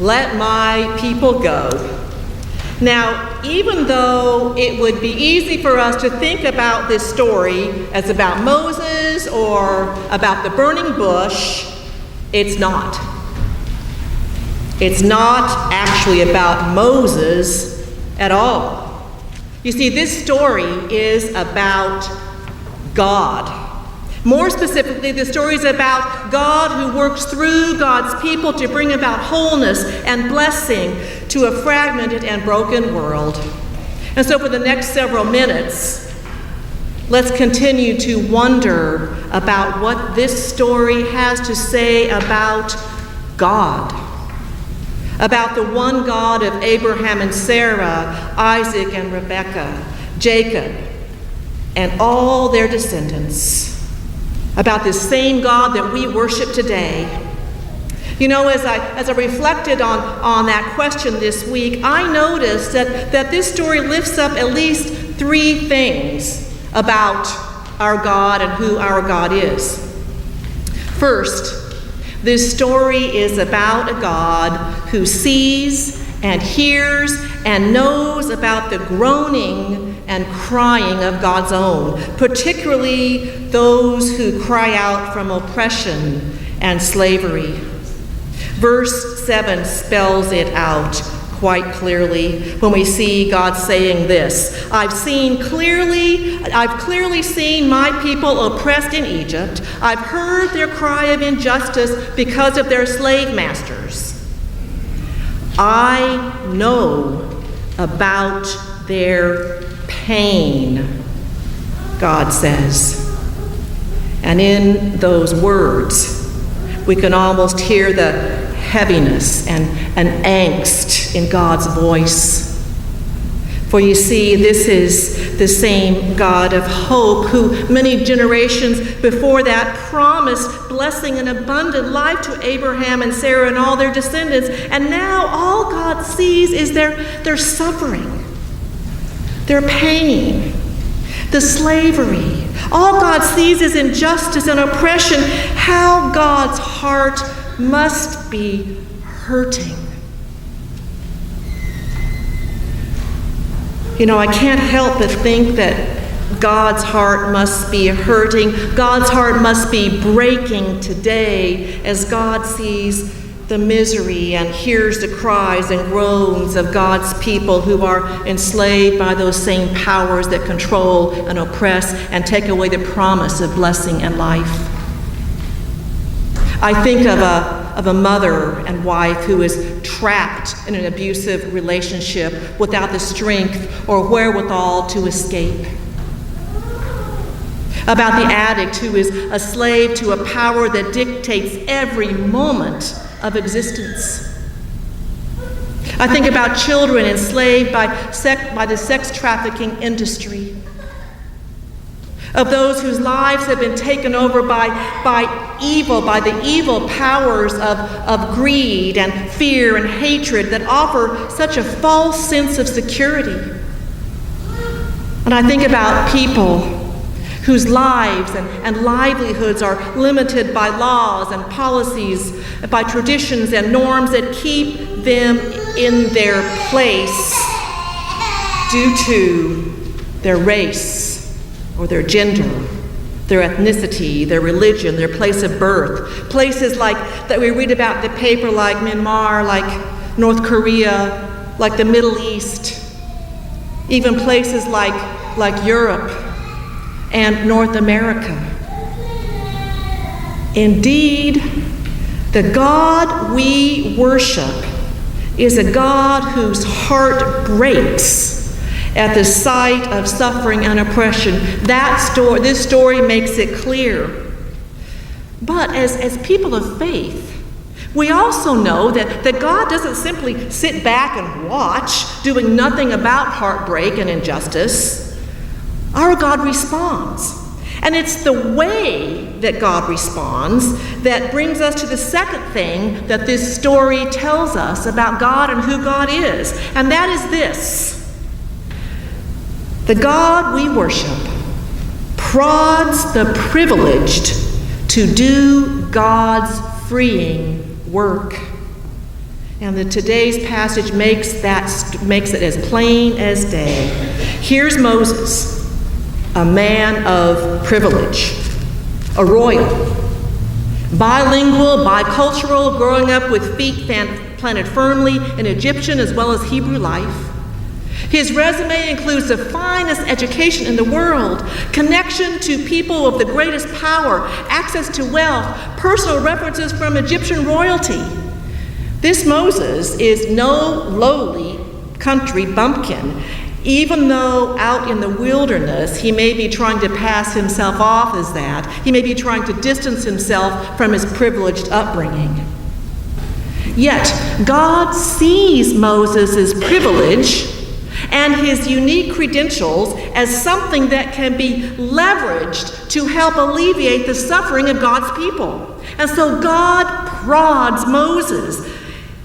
Let my people go. Now, even though it would be easy for us to think about this story as about Moses or about the burning bush, it's not. It's not actually about Moses at all. You see, this story is about God. More specifically, the story is about God who works through God's people to bring about wholeness and blessing to a fragmented and broken world. And so for the next several minutes, let's continue to wonder about what this story has to say about God, about the one God of Abraham and Sarah, Isaac and Rebekah, Jacob, and all their descendants, about this same God that we worship today. You know, as I reflected on that question this week, I noticed that this story lifts up at least three things about our God and who our God is. First, this story is about a God who sees and hears and knows about the groaning and crying of God's own, particularly those who cry out from oppression and slavery. Verse 7 spells it out quite clearly when we see God saying this: I've clearly seen my people oppressed in Egypt. I've heard their cry of injustice because of their slave masters. I know about their pain, God says. And in those words, we can almost hear the heaviness and angst in God's voice. For you see, this is the same God of hope who many generations before that promised blessing and abundant life to Abraham and Sarah and all their descendants. And now all God sees is their suffering, their pain, the slavery. All God sees is injustice and oppression. How God's heart must be hurting. You know, I can't help but think that God's heart must be hurting. God's heart must be breaking today as God sees the misery and hears the cries and groans of God's people who are enslaved by those same powers that control and oppress and take away the promise of blessing and life. I think of a mother and wife who is trapped in an abusive relationship without the strength or wherewithal to escape. About the addict who is a slave to a power that dictates every moment of existence. I think about children enslaved by the sex trafficking industry, of those whose lives have been taken over by the evil powers of greed and fear and hatred that offer such a false sense of security. And I think about people whose lives and livelihoods are limited by laws and policies, by traditions and norms that keep them in their place due to their race or their gender, their ethnicity, their religion, their place of birth. Places like that we read about in the paper, like Myanmar, like North Korea, like the Middle East, even places like Europe and North America. Indeed, the God we worship is a God whose heart breaks at the sight of suffering and oppression. This story makes it clear. But as people of faith, we also know that God doesn't simply sit back and watch, doing nothing about heartbreak and injustice. Our God responds. And it's the way that God responds that brings us to the second thing that this story tells us about God and who God is. And that is this: the God we worship prods the privileged to do God's freeing work. And today's passage makes it as plain as day. Here's Moses, a man of privilege, a royal, bilingual, bicultural, growing up with feet planted firmly in Egyptian as well as Hebrew life. His resume includes the finest education in the world, connection to people of the greatest power, access to wealth, personal references from Egyptian royalty. This Moses is no lowly country bumpkin, even though out in the wilderness he may be trying to pass himself off as that. He may be trying to distance himself from his privileged upbringing. Yet God sees Moses' privilege and his unique credentials as something that can be leveraged to help alleviate the suffering of God's people. And so God prods Moses,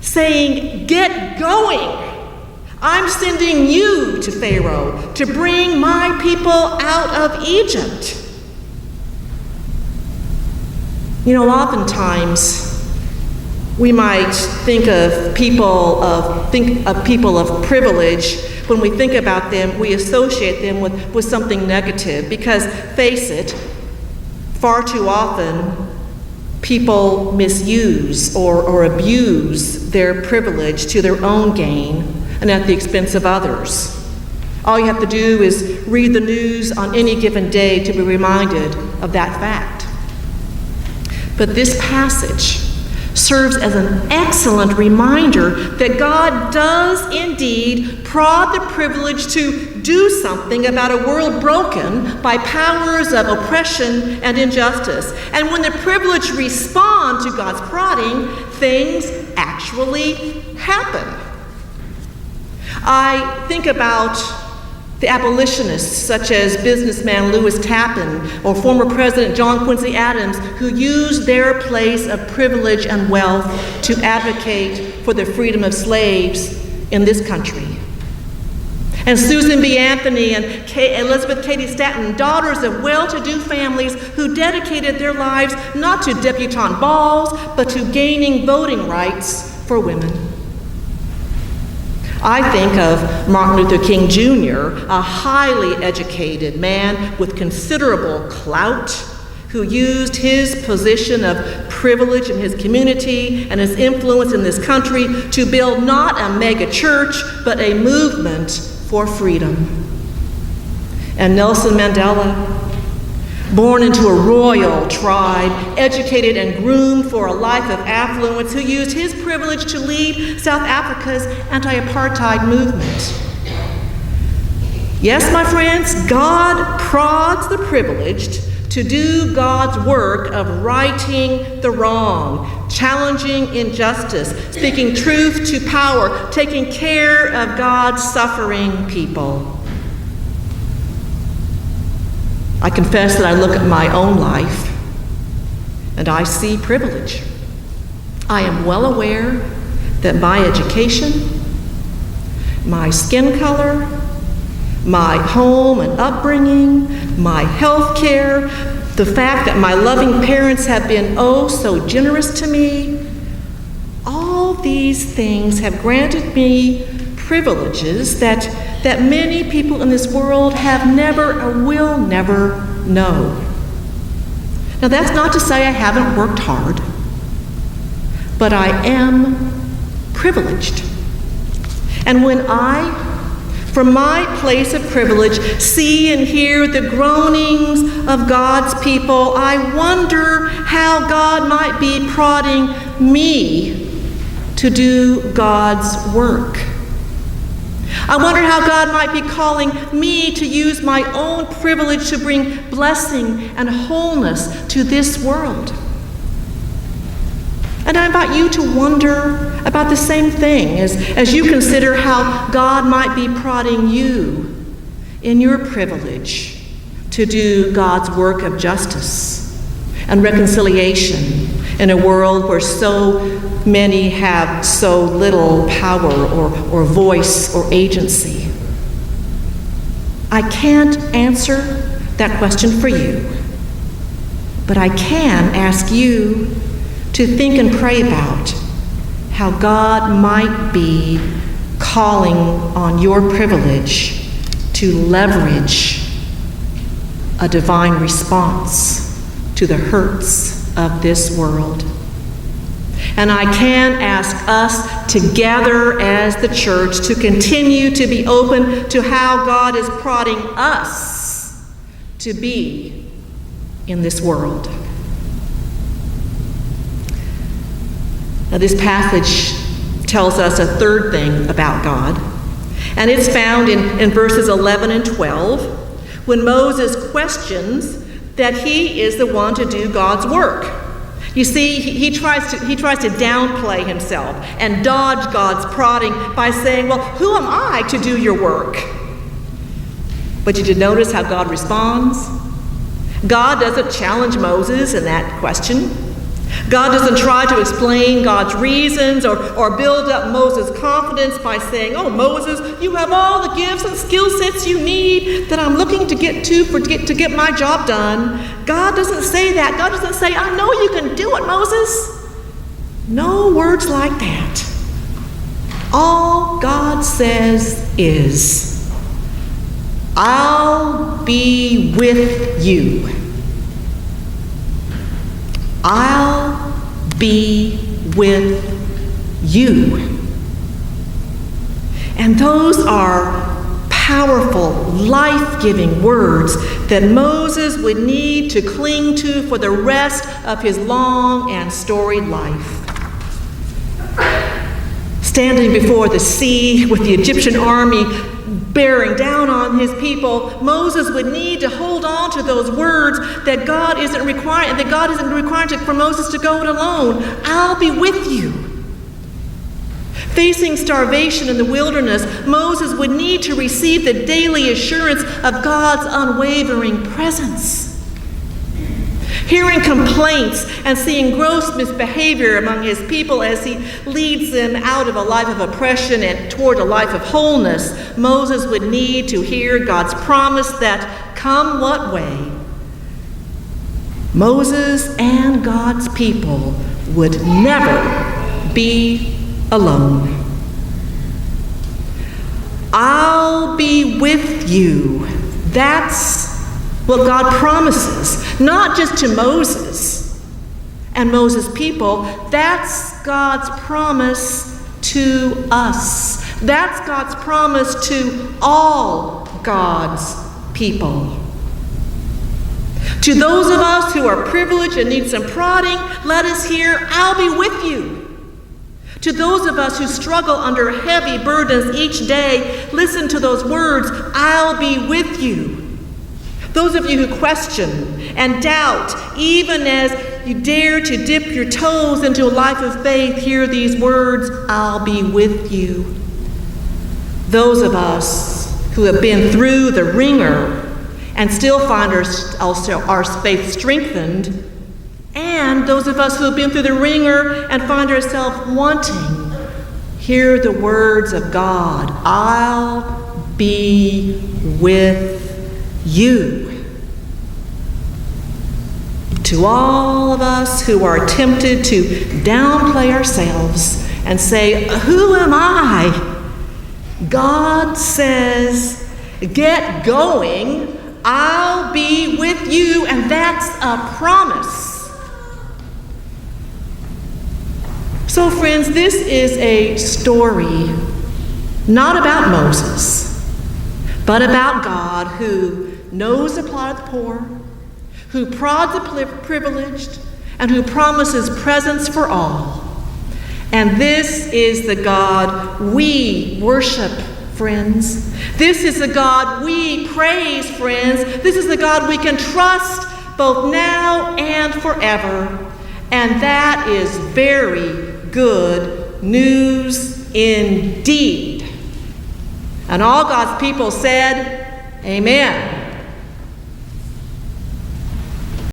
saying, "Get going. I'm sending you to Pharaoh to bring my people out of Egypt." You know, oftentimes we might think of people of privilege. When we think about them, we associate them with something negative, because face it, far too often people misuse or abuse their privilege to their own gain and at the expense of others. All you have to do is read the news on any given day to be reminded of that fact. But this passage serves as an excellent reminder that God does indeed prod the privileged to do something about a world broken by powers of oppression and injustice. And when the privileged respond to God's prodding, things actually happen. I think about the abolitionists, such as businessman Lewis Tappan or former President John Quincy Adams, who used their place of privilege and wealth to advocate for the freedom of slaves in this country. And Susan B. Anthony and Elizabeth Cady Stanton, daughters of well-to-do families who dedicated their lives not to debutante balls, but to gaining voting rights for women. I think of Martin Luther King Jr., a highly educated man with considerable clout, who used his position of privilege in his community and his influence in this country to build not a mega church, but a movement for freedom. And Nelson Mandela, born into a royal tribe, educated and groomed for a life of affluence, who used his privilege to lead South Africa's anti-apartheid movement. Yes, my friends, God prods the privileged to do God's work of righting the wrong, challenging injustice, speaking truth to power, taking care of God's suffering people. I confess that I look at my own life and I see privilege. I am well aware that my education, my skin color, my home and upbringing, my health care, the fact that my loving parents have been oh so generous to me, all these things have granted me privileges that many people in this world have never or will never know. Now, that's not to say I haven't worked hard, but I am privileged. And when I, from my place of privilege, see and hear the groanings of God's people, I wonder how God might be prodding me to do God's work. I wonder how God might be calling me to use my own privilege to bring blessing and wholeness to this world. And I invite you to wonder about the same thing as you consider how God might be prodding you in your privilege to do God's work of justice and reconciliation in a world where so many have so little power or voice or agency. I can't answer that question for you, but I can ask you to think and pray about how God might be calling on your privilege to leverage a divine response to the hurts of this world. And I can ask us together as the church to continue to be open to how God is prodding us to be in this world. Now, this passage tells us a third thing about God, and it's found in verses 11 and 12, when Moses questions that he is the one to do God's work. You see, he tries to downplay himself and dodge God's prodding by saying, well, who am I to do your work? But did you notice how God responds? God doesn't challenge Moses in that question. God doesn't try to explain God's reasons or build up Moses' confidence by saying, oh, Moses, you have all the gifts and skill sets you need that I'm looking to get my job done. God doesn't say that. God doesn't say, I know you can do it, Moses. No words like that. All God says is, I'll be with you. I'll be with you. And those are powerful, life-giving words that Moses would need to cling to for the rest of his long and storied life. Standing before the sea with the Egyptian army bearing down on his people, Moses would need to hold on to those words that God isn't requiring for Moses to go it alone. I'll be with you. Facing starvation in the wilderness, Moses would need to receive the daily assurance of God's unwavering presence. Hearing complaints and seeing gross misbehavior among his people as he leads them out of a life of oppression and toward a life of wholeness, Moses would need to hear God's promise that, come what way, Moses and God's people would never be alone. I'll be with you. That's what God promises, not just to Moses and Moses' people. That's God's promise to us. That's God's promise to all God's people. To those of us who are privileged and need some prodding, let us hear, I'll be with you. To those of us who struggle under heavy burdens each day, listen to those words, I'll be with you. Those of you who question and doubt, even as you dare to dip your toes into a life of faith, hear these words, I'll be with you. Those of us who have been through the ringer and still find our faith strengthened, and those of us who have been through the ringer and find ourselves wanting, hear the words of God, I'll be with you. To all of us who are tempted to downplay ourselves and say, who am I? God says, get going, I'll be with you, and that's a promise. So friends, this is a story not about Moses, but about God who knows the plight of the poor, who prods the privileged, and who promises presence for all. And this is the God we worship, friends. This is the God we praise, friends. This is the God we can trust both now and forever. And that is very good news indeed. And all God's people said, amen.